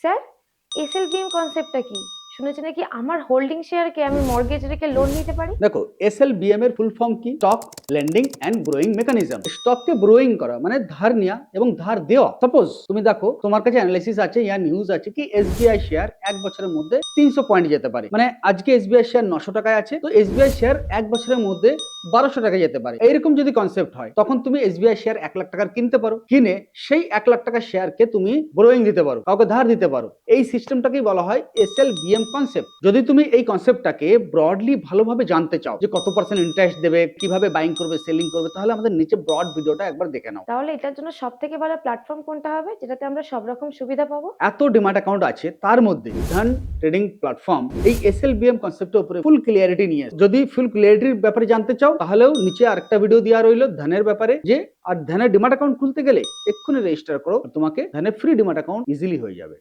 Sir, SLBM কনসেপ্টটা কি? শুনেছি নাকি আমার হোল্ডিং শেয়ারকে আমি মর্গেজ রেখে লোন নিতে পারি। দেখো, এসএলবিএম এর ফুল ফর্ম কি? Stock lending and borrowing mechanism. স্টককে গ্রোয়িং করা মানে ধার নেওয়া এবং ধার দেওয়া। সাপোজ তুমি দেখো তোমার কাছে অ্যানালিসিস আছে ইয়া নিউজ আছে কি এসবিআই শেয়ার এক বছরের মধ্যে 300 পয়েন্ট যেতে পারে, মানে আজকে এসবিআই শেয়ার 900 টাকায় আছে, তো এসবিআই শেয়ার এক বছরের মধ্যে 1200 টাকায় যেতে পারে। এইরকম যদি কনসেপ্ট হয় তখন তুমি এসবিআই শেয়ার 1 লাখ টাকার কিনতে পারো, কিনে সেই 1 লাখ টাকার শেয়ারকে তুমি গ্রোয়িং দিতে পারো, কাউকে ধার দিতে পারো। এই সিস্টেমটাকেই বলা হয় এসএলবিএম কনসেপ্ট। যদি তুমি এই কনসেপ্টটাকে ব্রডলি ভালোভাবে জানতে চাও যে কত পার্সেন্ট ইন্টারেস্ট দেবে, কিভাবে বাইং করবে, সেলিং করবে, তাহলে আমাদের নিচে ব্রড ভিডিওটা একবার দেখে নাও। তাহলে এটার জন্য সব থেকে ভালো প্ল্যাটফর্ম কোনটা হবে যেটাতে আমরা সব রকম সুবিধা পাবো? এত ডিমাট অ্যাকাউন্ট আছে, তার মধ্যে ধন ট্রেডিং প্ল্যাটফর্ম এই এসএলবিএম কনসেপ্টের উপরে ফুল ক্লিয়ারিটি নিয়ে আসে। যদি ফুল ক্লিয়ারিটির ব্যাপারে জানতে চাও তাহলেও নিচে আরেকটা ভিডিও দেওয়া রইল ধনের ব্যাপারে, যে আর ধনের ডিমাট অ্যাকাউন্ট খুলতে গেলে এক্ষুনি রেজিস্টার করো, তোমাকে ধনের ফ্রি ডিমাট অ্যাকাউন্ট ইজিলি হয়ে যাবে।